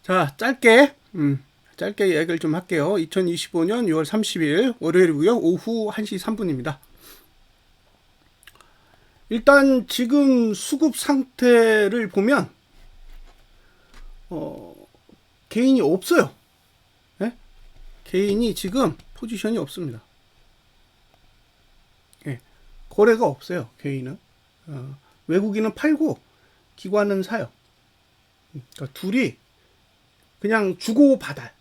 자, 짧게 이야기를 좀 할게요. 2025년 6월 30일 월요일이고요. 오후 1시 3분입니다. 일단 지금 수급 상태를 보면 개인이 없어요. 예? 개인이 지금 포지션이 없습니다. 예. 거래가 없어요. 개인은. 외국인은 팔고 기관은 사요. 그러니까 둘이 그냥 주고받아.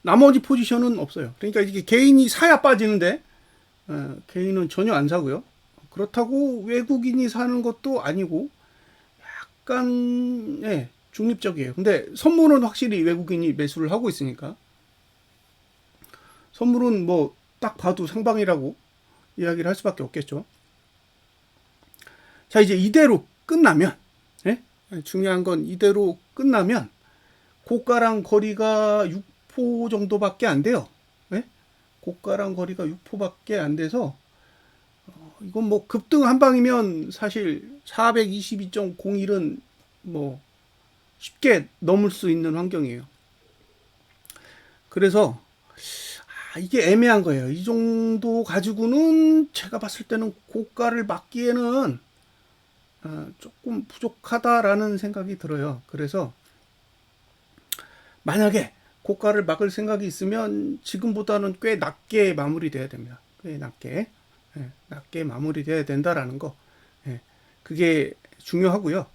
나머지 포지션은 없어요. 그러니까 이게 개인이 사야 빠지는데 개인은 전혀 안 사고요. 그렇다고 외국인이 사는 것도 아니고 약간 중립적이에요. 근데 선물은 확실히 외국인이 매수를 하고 있으니까 선물은 뭐 딱 봐도 상방이라고 이야기를 할 수밖에 없겠죠. 자, 이제 이대로 끝나면 중요한 건 이대로 끝나면 고가랑 거리가 6포 정도밖에 안 돼요. 고가랑 거리가 6포밖에 안 돼서 이건 뭐 급등 한 방이면 사실 422.01은 뭐 쉽게 넘을 수 있는 환경이에요. 그래서 이게 애매한 거예요. 이 정도 가지고는 제가 봤을 때는 고가를 막기에는 조금 부족하다라는 생각이 들어요. 그래서 만약에 고가를 막을 생각이 있으면 지금보다는 꽤 낮게 마무리돼야 됩니다. 꽤 낮게 마무리돼야 된다라는 거. 그게 중요하고요.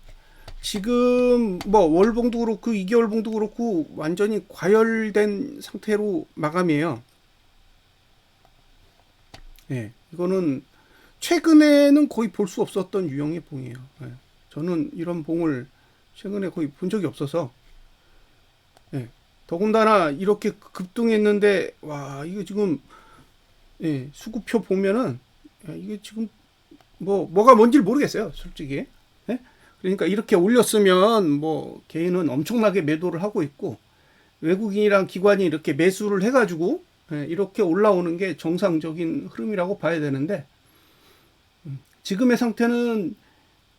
지금 뭐 월봉도 그렇고 2개월봉도 그렇고 완전히 과열된 상태로 마감이에요. 이거는 최근에는 거의 볼 수 없었던 유형의 봉이에요. 저는 이런 봉을 최근에 거의 본 적이 없어서 더군다나 이렇게 급등했는데 와 이거 지금 수급표 보면은 이게 지금 뭐가 뭔지를 모르겠어요, 솔직히. 그러니까 이렇게 올렸으면 뭐 개인은 엄청나게 매도를 하고 있고 외국인이랑 기관이 이렇게 매수를 해가지고 이렇게 올라오는 게 정상적인 흐름이라고 봐야 되는데 지금의 상태는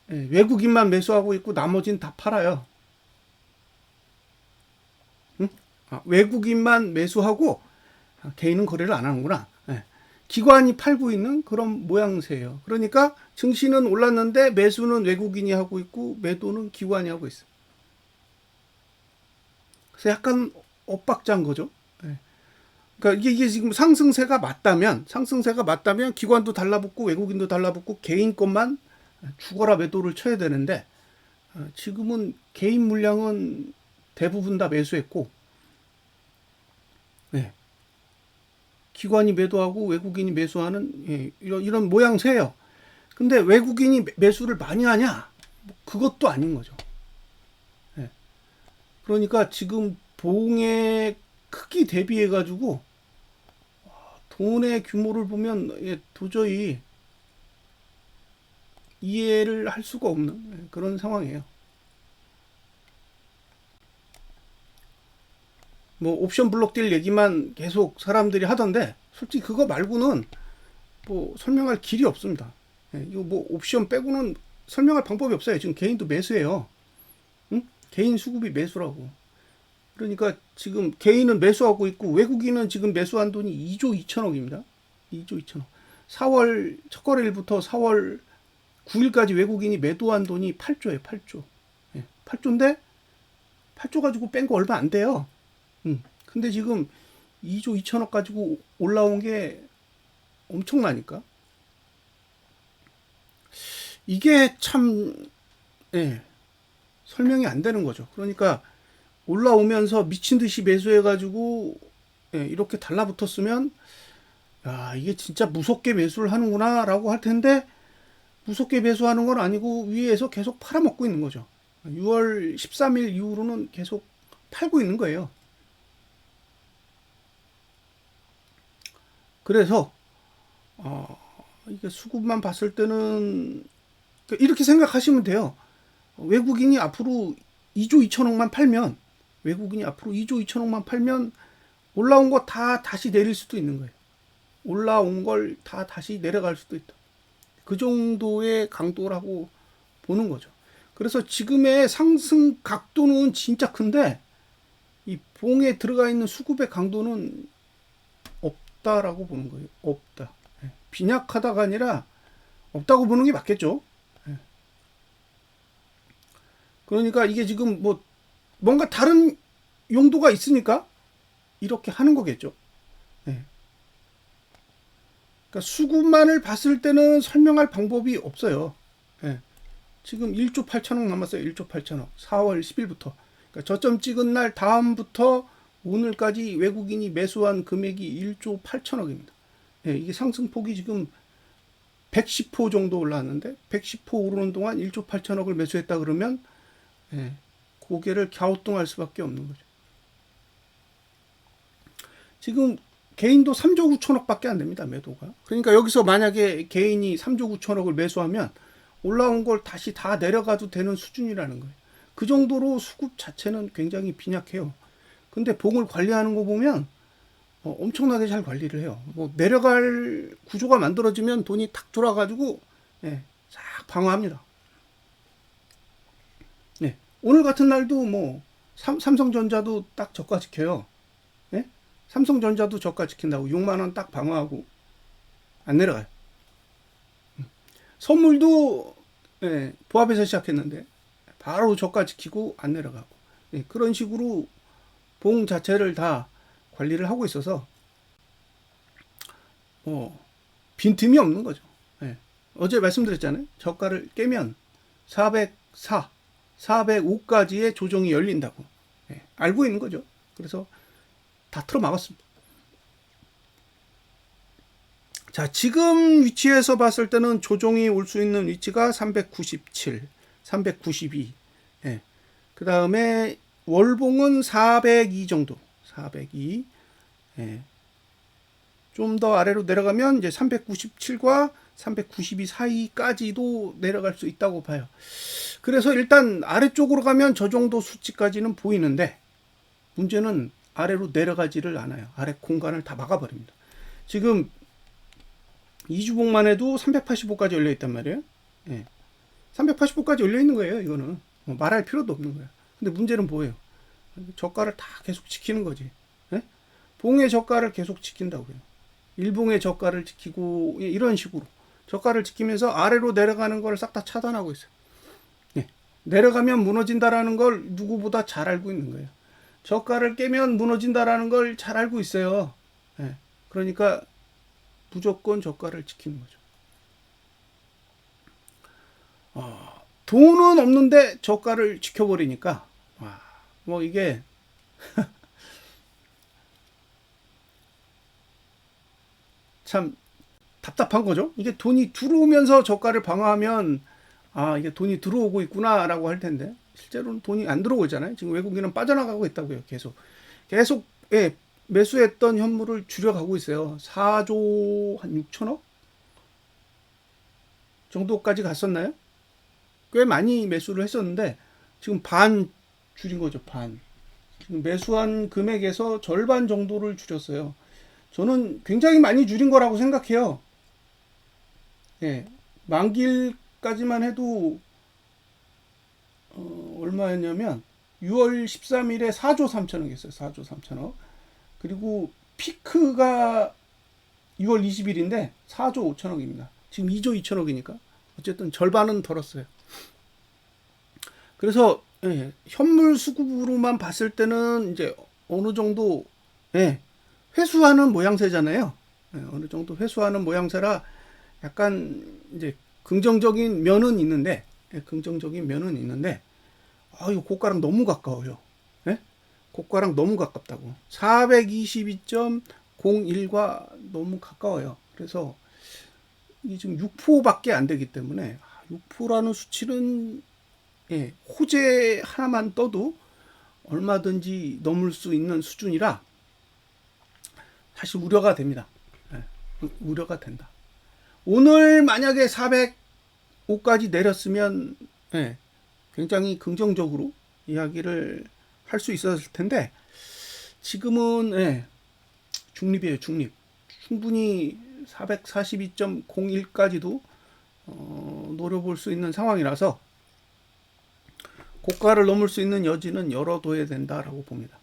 외국인만 매수하고 있고 나머지는 다 팔아요. 외국인만 매수하고 개인은 거래를 안 하는구나. 기관이 팔고 있는 그런 모양새예요. 그러니까 증시는 올랐는데 매수는 외국인이 하고 있고 매도는 기관이 하고 있어요. 그래서 약간 엇박자인 거죠. 그러니까 이게 지금 상승세가 맞다면 기관도 달라붙고 외국인도 달라붙고 개인 것만 죽어라 매도를 쳐야 되는데 지금은 개인 물량은 대부분 다 매수했고 기관이 매도하고 외국인이 매수하는 이런 모양새예요. 근데 외국인이 매수를 많이 하냐? 그것도 아닌 거죠. 그러니까 지금 봉의 크기 대비해 가지고 돈의 규모를 보면 도저히 이해를 할 수가 없는 그런 상황이에요. 뭐 옵션 블록딜 얘기만 계속 사람들이 하던데 솔직히 그거 말고는 뭐 설명할 길이 없습니다. 이거 뭐 옵션 빼고는 설명할 방법이 없어요. 지금 개인도 매수해요. 응? 개인 수급이 매수라고. 그러니까 지금 개인은 매수하고 있고 외국인은 지금 매수한 돈이 2조 2천억입니다. 2조 2천억. 4월 첫 거래일부터 4월 9일까지 외국인이 매도한 돈이 8조예요. 8조. 8조인데 8조 가지고 뺀 거 얼마 안 돼요. 근데 지금 2조 2천억 가지고 올라온 게 엄청나니까. 이게 참 설명이 안 되는 거죠. 그러니까 올라오면서 미친 듯이 매수해가지고 이렇게 달라붙었으면 야 이게 진짜 무섭게 매수를 하는구나라고 할 텐데 무섭게 매수하는 건 아니고 위에서 계속 팔아먹고 있는 거죠. 6월 13일 이후로는 계속 팔고 있는 거예요. 그래서 이게 수급만 봤을 때는 이렇게 생각하시면 돼요. 외국인이 앞으로 2조 2천억만 팔면 올라온 거 다 다시 내릴 수도 있는 거예요. 올라온 걸 다 다시 내려갈 수도 있다. 그 정도의 강도라고 보는 거죠. 그래서 지금의 상승 각도는 진짜 큰데 이 봉에 들어가 있는 수급의 강도는 없다라고 보는 거예요. 없다. 빈약하다가 아니라 없다고 보는 게 맞겠죠. 그러니까 이게 지금 뭐 뭔가 다른 용도가 있으니까 이렇게 하는 거겠죠. 그러니까 수급만을 봤을 때는 설명할 방법이 없어요. 지금 1조 8천억 남았어요. 1조 8천억. 4월 10일부터. 그러니까 저점 찍은 날 다음부터 오늘까지 외국인이 매수한 금액이 1조 8천억입니다. 이게 상승폭이 지금 110호 정도 올라왔는데 110호 오르는 동안 1조 8천억을 매수했다 그러면 고개를 갸우뚱할 수밖에 없는 거죠. 지금 개인도 3조 9천억밖에 안 됩니다. 매도가. 그러니까 여기서 만약에 개인이 3조 9천억을 매수하면 올라온 걸 다시 다 내려가도 되는 수준이라는 거예요. 그 정도로 수급 자체는 굉장히 빈약해요. 근데 봉을 관리하는 거 보면 엄청나게 잘 관리를 해요. 뭐 내려갈 구조가 만들어지면 돈이 탁 돌아가지고 싹 방어합니다. 오늘 같은 날도 뭐 삼성전자도 딱 저가 지켜요. 삼성전자도 저가 지킨다고 6만 원 딱 방어하고 안 내려가요. 선물도 보합에서 시작했는데 바로 저가 지키고 안 내려가고 그런 식으로 봉 자체를 다 관리를 하고 있어서 빈틈이 없는 거죠. 어제 말씀드렸잖아요. 저가를 깨면 404, 405까지의 조정이 열린다고 알고 있는 거죠. 그래서 다 틀어막았습니다. 자, 지금 위치에서 봤을 때는 조정이 올 수 있는 위치가 397, 392. 그 다음에 월봉은 402 정도. 402. 좀 더 아래로 내려가면 이제 397과 392 사이까지도 내려갈 수 있다고 봐요. 그래서 일단 아래쪽으로 가면 저 정도 수치까지는 보이는데 문제는 아래로 내려가지를 않아요. 아래 공간을 다 막아버립니다. 지금 2주봉만 해도 385까지 열려 있단 말이에요. 385까지 열려 있는 거예요. 이거는 말할 필요도 없는 거예요. 근데 문제는 뭐예요? 저가를 다 계속 지키는 거지. 봉의 저가를 계속 지킨다고요. 일봉의 저가를 지키고 이런 식으로 저가를 지키면서 아래로 내려가는 걸 싹 다 차단하고 있어요. 내려가면 무너진다라는 걸 누구보다 잘 알고 있는 거예요. 저가를 깨면 무너진다라는 걸 잘 알고 있어요. 그러니까 무조건 저가를 지키는 거죠. 돈은 없는데 저가를 지켜버리니까 뭐 이게 참 답답한 거죠. 이게 돈이 들어오면서 저가를 방어하면 이게 돈이 들어오고 있구나라고 할 텐데 실제로는 돈이 안 들어오잖아요. 지금 외국인은 빠져나가고 있다고요. 계속 매수했던 현물을 줄여가고 있어요. 4조 한 6천억 정도까지 갔었나요? 꽤 많이 매수를 했었는데 지금 반 줄인 거죠. 반. 지금 매수한 금액에서 절반 정도를 줄였어요. 저는 굉장히 많이 줄인 거라고 생각해요. 만기일까지만 해도 얼마였냐면 6월 13일에 4조 3천억이었어요. 4조 3천억. 그리고 피크가 6월 20일인데 4조 5천억입니다. 지금 2조 2천억이니까 어쨌든 절반은 덜었어요. 그래서 현물 수급으로만 봤을 때는 이제 어느 정도 회수하는 모양새잖아요. 어느 정도 회수하는 모양새라 약간 이제 긍정적인 면은 있는데 이거 고가랑 너무 가까워요. 고가랑 너무 가깝다고. 422.01과 너무 가까워요. 그래서 이게 지금 6%밖에 안 되기 때문에 6%라는 수치는 호재 하나만 떠도 얼마든지 넘을 수 있는 수준이라 사실 우려가 됩니다. 우려가 된다. 오늘 만약에 405까지 내렸으면 굉장히 긍정적으로 이야기를 할 수 있었을 텐데 지금은 중립이에요. 중립. 충분히 442.01까지도 노려볼 수 있는 상황이라서 고가를 넘을 수 있는 여지는 열어둬야 된다라고 봅니다.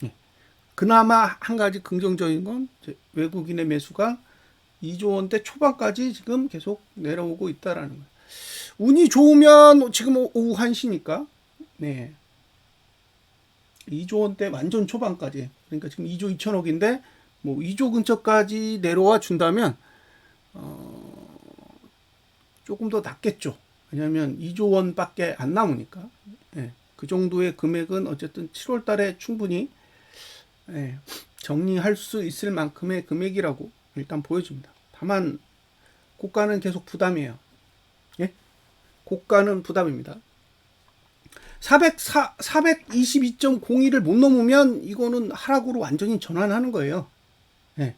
예. 그나마 한 가지 긍정적인 건 외국인의 매수가 2조 원대 초반까지 지금 계속 내려오고 있다라는 거예요. 운이 좋으면 지금 오후 1시니까 네. 2조 원대 완전 초반까지, 그러니까 지금 2조 2천억인데 뭐 2조 근처까지 내려와 준다면 조금 더 낫겠죠. 왜냐하면 2조 원밖에 안 남으니까. 예, 그 정도의 금액은 어쨌든 7월 달에 충분히 정리할 수 있을 만큼의 금액이라고 일단 보여집니다. 다만 고가는 계속 부담이에요. 예? 고가는 부담입니다. 422.02를 못 넘으면 이거는 하락으로 완전히 전환하는 거예요. 예.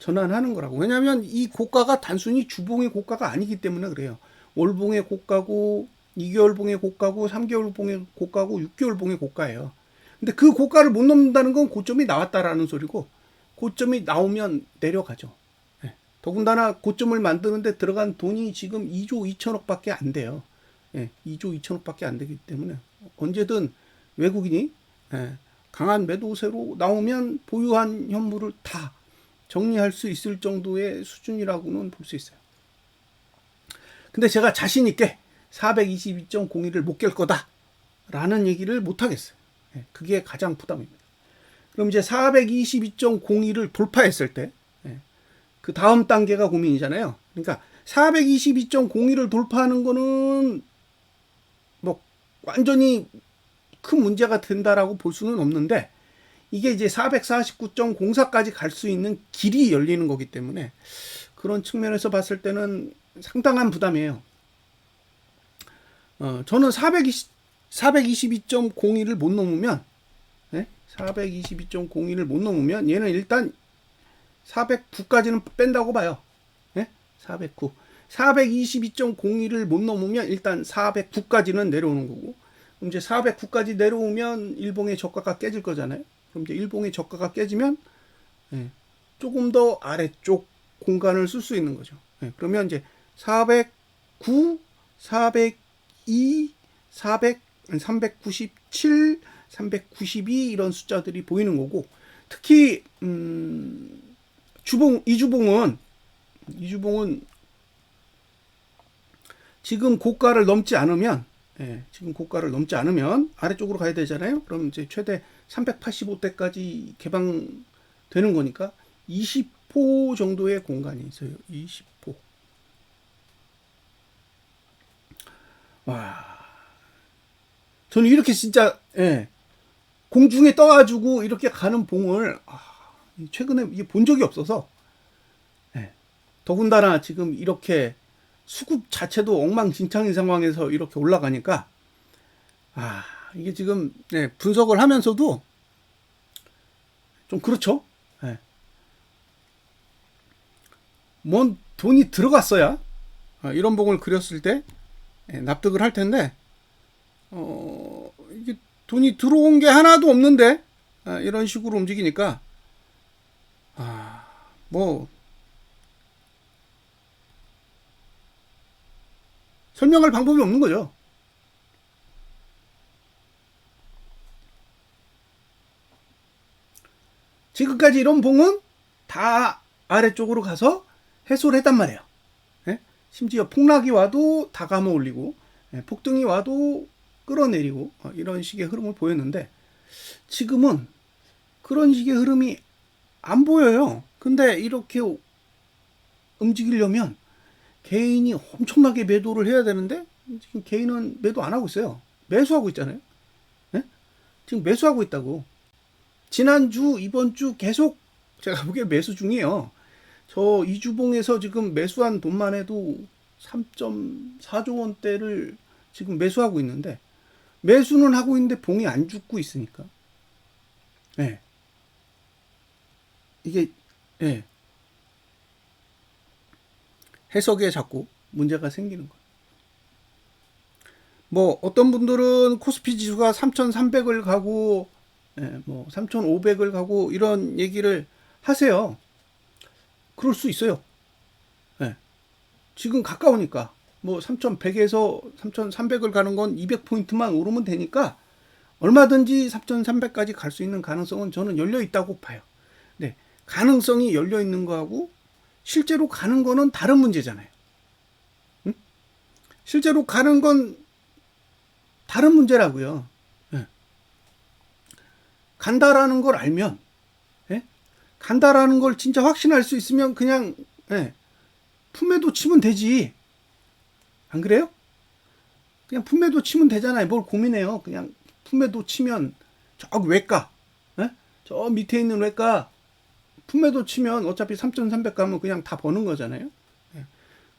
전환하는 거라고. 왜냐하면 이 고가가 단순히 주봉의 고가가 아니기 때문에 그래요. 월봉의 고가고 2개월 봉의 고가고 3개월 봉의 고가고 6개월 봉의 고가예요. 근데 그 고가를 못 넘는다는 건 고점이 나왔다라는 소리고, 고점이 나오면 내려가죠. 예. 더군다나 고점을 만드는데 들어간 돈이 지금 2조 2천억밖에 안 돼요. 예, 2조 2천억밖에 안 되기 때문에 언제든 외국인이 강한 매도세로 나오면 보유한 현물을 다 정리할 수 있을 정도의 수준이라고는 볼 수 있어요. 근데 제가 자신 있게 422.02를 못 깰 거다라는 얘기를 못 하겠어요. 그게 가장 부담입니다. 그럼 이제 422.02를 돌파했을 때 그 다음 단계가 고민이잖아요. 그러니까 422.02를 돌파하는 거는 뭐 완전히 큰 문제가 된다라고 볼 수는 없는데, 이게 이제 449.04까지 갈 수 있는 길이 열리는 거기 때문에 그런 측면에서 봤을 때는 상당한 부담이에요. 저는 422.02를 못 넘으면, 422.02를 못 넘으면 얘는 일단 409까지는 뺀다고 봐요. 409. 422.02를 못 넘으면 일단 409까지는 내려오는 거고, 그럼 이제 409까지 내려오면 일봉의 저가가 깨질 거잖아요. 그럼 이제 일봉의 저가가 깨지면 조금 더 아래쪽 공간을 쓸 수 있는 거죠. 그러면 이제 409, 402, 400, 397, 392 이런 숫자들이 보이는 거고, 특히 이주봉은 지금 고가를 넘지 않으면, 아래쪽으로 가야 되잖아요. 그럼 이제 최대 385대까지 개방되는 거니까 20호 정도의 공간이 있어요. 20호. 와, 저는 이렇게 진짜 공중에 떠가지고 이렇게 가는 봉을 최근에 본 적이 없어서, 더군다나 지금 이렇게 수급 자체도 엉망진창인 상황에서 이렇게 올라가니까 이게 지금 분석을 하면서도 좀 그렇죠. 뭔 돈이 들어갔어야 이런 봉을 그렸을 때 납득을 할 텐데, 이게 돈이 들어온 게 하나도 없는데 이런 식으로 움직이니까 뭐 설명할 방법이 없는 거죠. 지금까지 이런 봉은 다 아래쪽으로 가서 해소를 했단 말이에요. 심지어 폭락이 와도 다 감아 올리고, 폭등이 와도 끌어내리고, 이런 식의 흐름을 보였는데, 지금은 그런 식의 흐름이 안 보여요. 근데 이렇게 움직이려면 개인이 엄청나게 매도를 해야 되는데, 지금 개인은 매도 안 하고 있어요. 매수하고 있잖아요. 지금 매수하고 있다고. 지난주, 이번주 계속 제가 보기에 매수 중이에요. 저 이주봉에서 지금 매수한 돈만 해도 3.4조 원대를 지금 매수하고 있는데, 매수는 하고 있는데 봉이 안 죽고 있으니까. 이게 해석에 자꾸 문제가 생기는 거예요. 뭐 어떤 분들은 코스피 지수가 3,300을 가고 뭐 3,500을 가고 이런 얘기를 하세요. 그럴 수 있어요. 지금 가까우니까. 뭐 3,100에서 3,300을 가는 건 200포인트만 오르면 되니까 얼마든지 3,300까지 갈 수 있는 가능성은 저는 열려 있다고 봐요. 네, 가능성이 열려 있는 거하고 실제로 가는 거는 다른 문제잖아요. 응? 실제로 가는 건 다른 문제라고요. 네. 간다라는 걸 알면, 네? 간다라는 걸 진짜 확신할 수 있으면 그냥 네, 품에도 치면 되지. 안 그래요? 그냥 품에도 치면 되잖아요. 뭘 고민해요. 그냥 품에도 치면 저기 외가, 네? 저 밑에 있는 외가 품에도 치면 어차피 3,300 가면 그냥 다 버는 거잖아요. 예.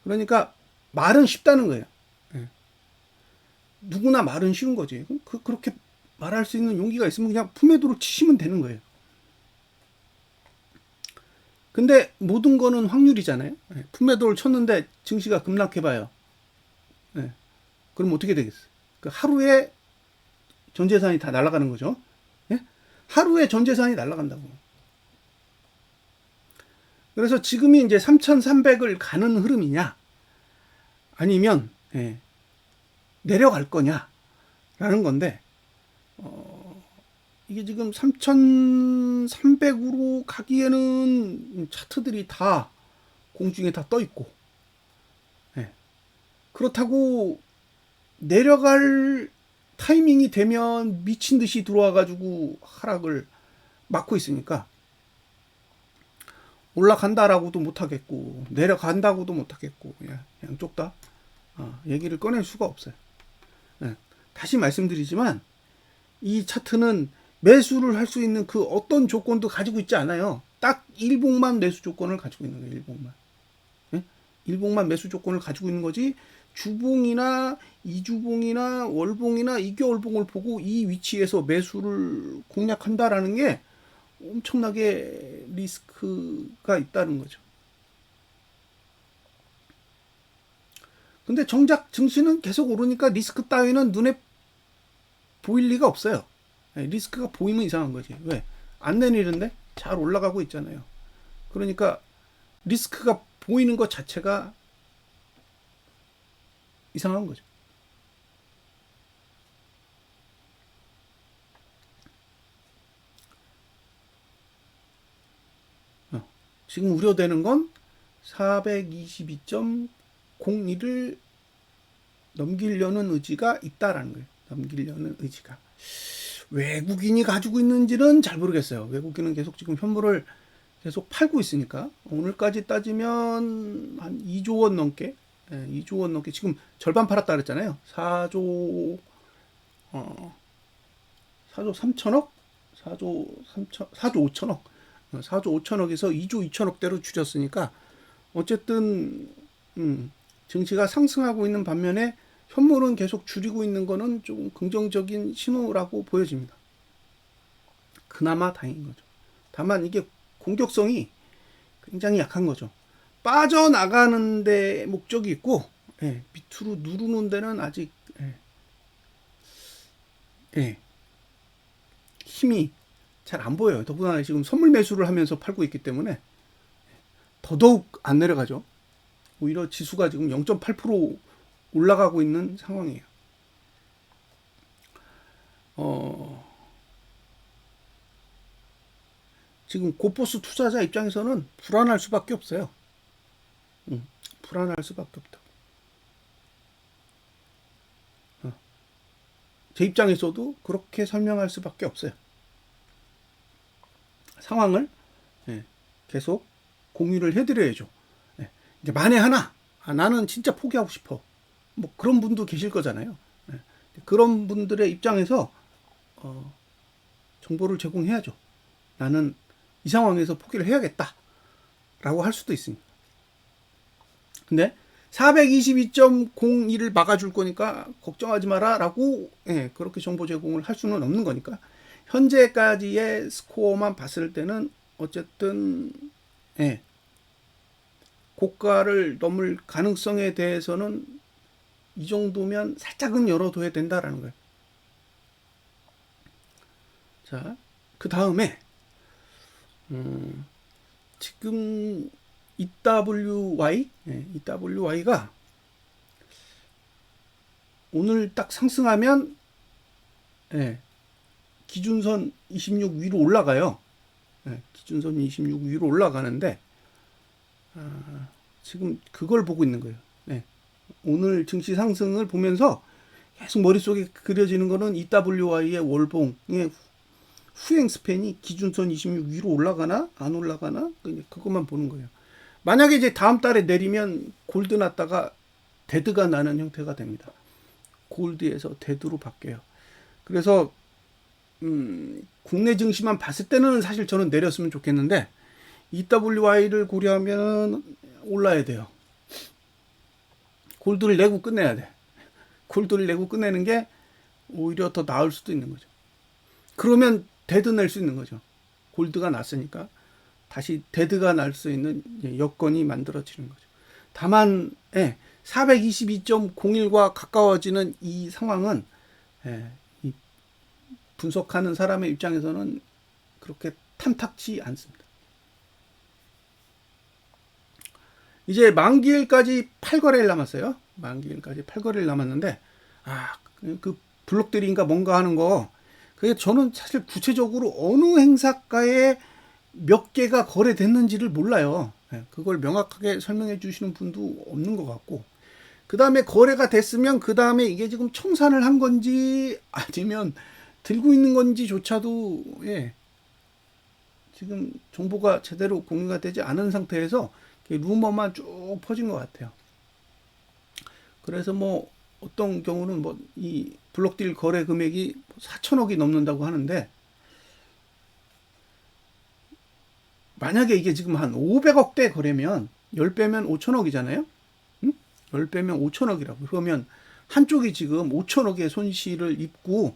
그러니까 말은 쉽다는 거예요. 예. 누구나 말은 쉬운 거지. 그렇게 말할 수 있는 용기가 있으면 그냥 품에도로 치시면 되는 거예요. 근데 모든 거는 확률이잖아요. 예. 품에도를 쳤는데 증시가 급락해봐요. 예. 그럼 어떻게 되겠어요? 그 하루에 전 재산이 다 날아가는 거죠. 예? 하루에 전 재산이 날아간다고. 그래서 지금이 이제 3,300을 가는 흐름이냐, 아니면 예, 내려갈 거냐라는 건데, 이게 지금 3,300으로 가기에는 차트들이 다 공중에 다 떠 있고, 예, 그렇다고 내려갈 타이밍이 되면 미친 듯이 들어와가지고 하락을 막고 있으니까 올라간다라고도 못하겠고 내려간다고도 못하겠고 양쪽 다 얘기를 꺼낼 수가 없어요. 예, 다시 말씀드리지만 이 차트는 매수를 할 수 있는 그 어떤 조건도 가지고 있지 않아요. 딱 일봉만 매수 조건을 가지고 있는 거예요. 일봉만. 예? 일봉만 매수 조건을 가지고 있는 거지, 주봉이나 이주봉이나 월봉이나 2개월봉을 보고 이 위치에서 매수를 공략한다라는 게 엄청나게 리스크가 있다는 거죠. 근데 정작 증시는 계속 오르니까 리스크 따위는 눈에 보일 리가 없어요. 리스크가 보이면 이상한 거지. 왜? 안 내리는데 잘 올라가고 있잖아요. 그러니까 리스크가 보이는 것 자체가 이상한 거죠. 지금 우려되는 건 422.01을 넘기려는 의지가 있다라는 거예요. 넘기려는 의지가. 외국인이 가지고 있는지는 잘 모르겠어요. 외국인은 계속 지금 현물을 계속 팔고 있으니까 오늘까지 따지면 한 2조 원 넘게, 2조 원 넘게 지금 절반 팔았다 그랬잖아요. 4조 4조 3천억? 4조 5천억? 4조 5천억에서 2조 2천억대로 줄였으니까 어쨌든 증시가 상승하고 있는 반면에 현물은 계속 줄이고 있는 거는 좀 긍정적인 신호라고 보여집니다. 그나마 다행인 거죠. 다만 이게 공격성이 굉장히 약한 거죠. 빠져나가는 데 목적이 있고, 밑으로 누르는 데는 아직 힘이 잘 안 보여요. 더구나 지금 선물 매수를 하면서 팔고 있기 때문에 더더욱 안 내려가죠. 오히려 지수가 지금 0.8% 올라가고 있는 상황이에요. 지금 고포스 투자자 입장에서는 불안할 수밖에 없어요. 불안할 수밖에 없다. 제 입장에서도 그렇게 설명할 수밖에 없어요. 상황을 계속 공유를 해드려야죠. 이제 만에 하나 나는 진짜 포기하고 싶어, 뭐 그런 분도 계실 거잖아요. 그런 분들의 입장에서 정보를 제공해야죠. 나는 이 상황에서 포기를 해야겠다 라고 할 수도 있습니다. 근데 422.01을 막아줄 거니까 걱정하지 마라 라고 그렇게 정보 제공을 할 수는 없는 거니까 현재까지의 스코어만 봤을 때는 어쨌든 고가를 넘을 가능성에 대해서는 이 정도면 살짝은 열어둬야 된다라는 거예요. 자, 그 다음에 지금 EWY가 오늘 딱 상승하면 예, 기준선 26 위로 올라가요. 예, 기준선 26 위로 올라가는데 지금 그걸 보고 있는 거예요. 예, 오늘 증시 상승을 보면서 계속 머릿속에 그려지는 거는 EWI의 월봉의 후행 스팬이 기준선 26 위로 올라가나 안 올라가나 그것만 보는 거예요. 만약에 이제 다음 달에 내리면 골드 났다가 데드가 나는 형태가 됩니다. 골드에서 데드로 바뀌어요. 그래서 국내 증시만 봤을 때는 사실 저는 내렸으면 좋겠는데 EWI를 고려하면 올라야 돼요. 골드를 내고 끝내야 돼. 골드를 내고 끝내는 게 오히려 더 나을 수도 있는 거죠. 그러면 데드 낼 수 있는 거죠. 골드가 났으니까 다시 데드가 날 수 있는 여건이 만들어지는 거죠. 다만 422.01과 가까워지는 이 상황은 이 분석하는 사람의 입장에서는 그렇게 탐탁치 않습니다. 이제 만기일까지 8거래일 남았어요. 만기일까지 8거래일 남았는데 그 블록들인가 뭔가 하는 거 그게 저는 사실 구체적으로 어느 행사가에 몇 개가 거래됐는지를 몰라요. 그걸 명확하게 설명해 주시는 분도 없는 것 같고 그 다음에 거래가 됐으면 그 다음에 이게 지금 청산을 한 건지 아니면 들고 있는 건지조차도 지금 정보가 제대로 공유가 되지 않은 상태에서 루머만 쭉 퍼진 것 같아요. 그래서 뭐 어떤 경우는 뭐 이 블록딜 거래 금액이 4천억이 넘는다고 하는데 만약에 이게 지금 한 500억대 거래면 10배면 5천억이잖아요. 응? 10배면 5천억이라고. 그러면 한쪽이 지금 5천억의 손실을 입고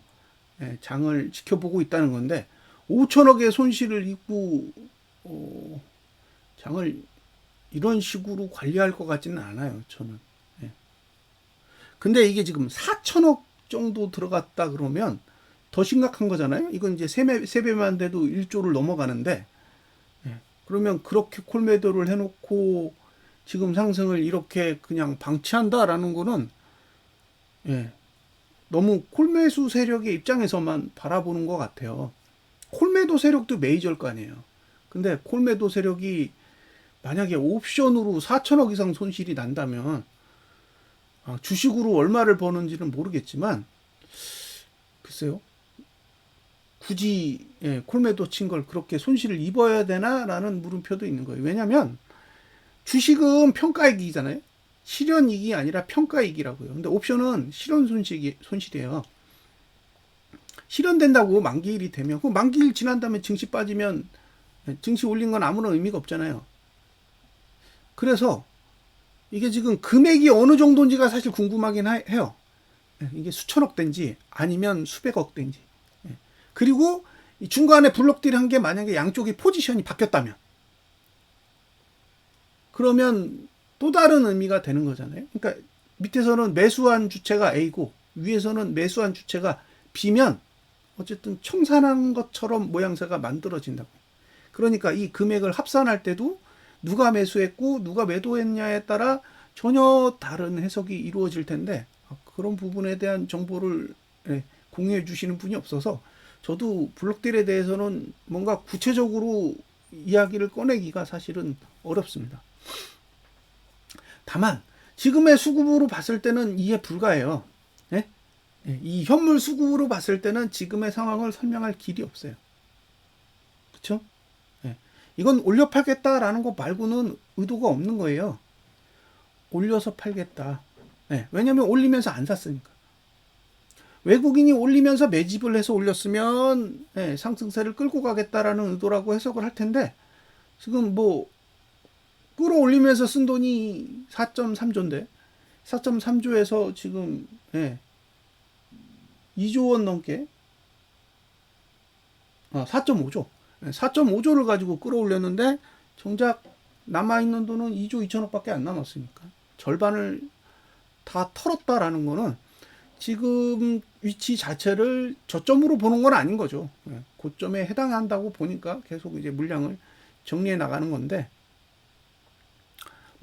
장을 지켜보고 있다는 건데 5천억의 손실을 입고 장을 이런 식으로 관리할 것 같지는 않아요. 저는. 근데 이게 지금 4천억 정도 들어갔다 그러면 더 심각한 거잖아요. 이건 이제 3배만 돼도 1조를 넘어가는데 그러면 그렇게 콜매도를 해놓고 지금 상승을 이렇게 그냥 방치한다라는 거는 너무 콜매수 세력의 입장에서만 바라보는 것 같아요. 콜매도 세력도 메이저일 거 아니에요. 근데 콜매도 세력이 만약에 옵션으로 4천억 이상 손실이 난다면 주식으로 얼마를 버는지는 모르겠지만 글쎄요. 굳이 콜매도 친 걸 그렇게 손실을 입어야 되나라는 물음표도 있는 거예요. 왜냐하면 주식은 평가이익이잖아요. 실현이익이 아니라 평가이익이라고요. 근데 옵션은 실현 손실이에요. 실현된다고 만기일이 되면 그 만기일 지난 다음에 증시 빠지면 증시 올린 건 아무런 의미가 없잖아요. 그래서 이게 지금 금액이 어느 정도인지가 사실 궁금하긴 해요. 이게 수천억 된지 아니면 수백억 된지. 그리고 중간에 블록딜 한 게 만약에 양쪽의 포지션이 바뀌었다면 그러면 또 다른 의미가 되는 거잖아요. 그러니까 밑에서는 매수한 주체가 A고 위에서는 매수한 주체가 B면 어쨌든 청산한 것처럼 모양새가 만들어진다고. 그러니까 이 금액을 합산할 때도 누가 매수했고 누가 매도했냐에 따라 전혀 다른 해석이 이루어질 텐데 그런 부분에 대한 정보를 공유해 주시는 분이 없어서 저도 블록딜에 대해서는 뭔가 구체적으로 이야기를 꺼내기가 사실은 어렵습니다. 다만 지금의 수급으로 봤을 때는 이해 불가해요. 이 현물 수급으로 봤을 때는 지금의 상황을 설명할 길이 없어요. 그렇죠? 이건 올려 팔겠다라는 거 말고는 의도가 없는 거예요. 올려서 팔겠다. 왜냐하면 올리면서 안 샀으니까. 외국인이 올리면서 매집을 해서 올렸으면 상승세를 끌고 가겠다라는 의도라고 해석을 할 텐데 지금 뭐 끌어올리면서 쓴 돈이 4.3조인데 4.3조에서 지금 2조 원 넘게 4.5조 4.5조를 가지고 끌어올렸는데 정작 남아있는 돈은 2조 2천억밖에 안 남았으니까 절반을 다 털었다라는 거는 지금 위치 자체를 저점으로 보는 건 아닌 거죠. 고점에 해당한다고 보니까 계속 이제 물량을 정리해 나가는 건데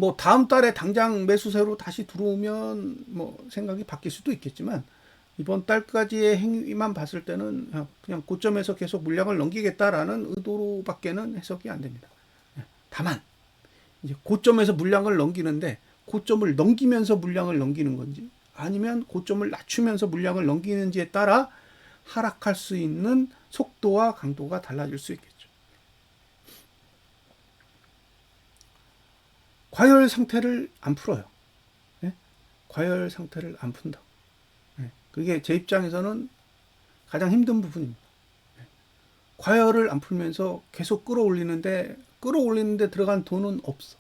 뭐 다음 달에 당장 매수세로 다시 들어오면 뭐 생각이 바뀔 수도 있겠지만 이번 달까지의 행위만 봤을 때는 그냥 고점에서 계속 물량을 넘기겠다라는 의도로밖에는 해석이 안 됩니다. 다만 이제 고점에서 물량을 넘기는데 고점을 넘기면서 물량을 넘기는 건지 아니면 고점을 낮추면서 물량을 넘기는지에 따라 하락할 수 있는 속도와 강도가 달라질 수 있겠죠. 과열 상태를 안 풀어요. 네? 과열 상태를 안 푼다. 네. 그게 제 입장에서는 가장 힘든 부분입니다. 네. 과열을 안 풀면서 계속 끌어올리는데 들어간 돈은 없어.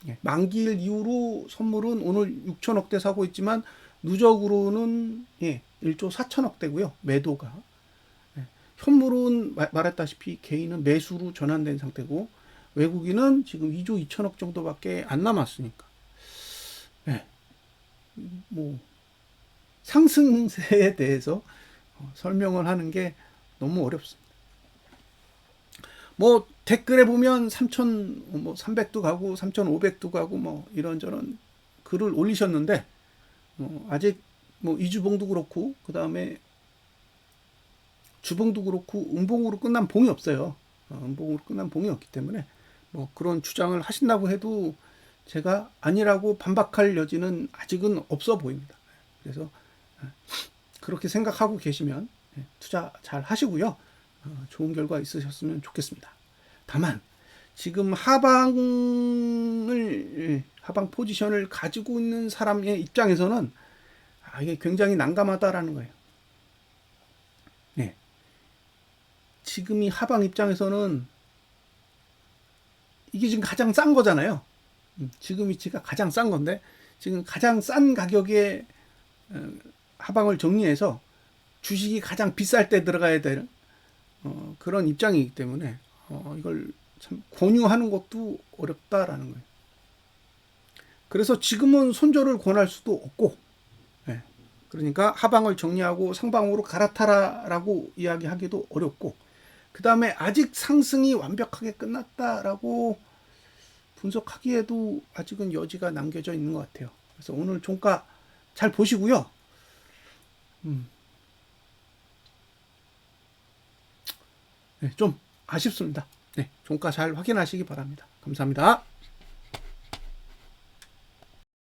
네. 만기일 이후로 선물은 오늘 6천억대 사고 있지만 누적으로는 1조 4천억대고요. 매도가. 네. 현물은 말했다시피 개인은 매수로 전환된 상태고 외국인은 지금 2조 2천억 정도밖에 안 남았으니까. 네. 뭐 상승세에 대해서 설명을 하는 게 너무 어렵습니다. 뭐 댓글에 보면 3,300도 가고 3,500도 가고 뭐 이런저런 글을 올리셨는데 아직 뭐 이주봉도 그렇고 그 다음에 주봉도 그렇고 음봉으로 끝난 봉이 없어요. 음봉으로 끝난 봉이 없기 때문에 뭐 그런 주장을 하신다고 해도 제가 아니라고 반박할 여지는 아직은 없어 보입니다. 그래서 그렇게 생각하고 계시면 투자 잘 하시고요. 좋은 결과 있으셨으면 좋겠습니다. 다만 지금 하방 포지션을 가지고 있는 사람의 입장에서는 이게 굉장히 난감하다라는 거예요. 네. 지금 이 하방 입장에서는 이게 지금 가장 싼 거잖아요. 지금 위치가 가장 싼 건데 지금 가장 싼 가격에 하방을 정리해서 주식이 가장 비쌀 때 들어가야 되는 그런 입장이기 때문에 이걸 참 권유하는 것도 어렵다라는 거예요. 그래서 지금은 손절을 권할 수도 없고, 그러니까 하방을 정리하고 상방으로 갈아타라라고 이야기하기도 어렵고, 그 다음에 아직 상승이 완벽하게 끝났다라고 분석하기에도 아직은 여지가 남겨져 있는 것 같아요. 그래서 오늘 종가 잘 보시고요. 좀 아쉽습니다. 종가 잘 확인하시기 바랍니다. 감사합니다.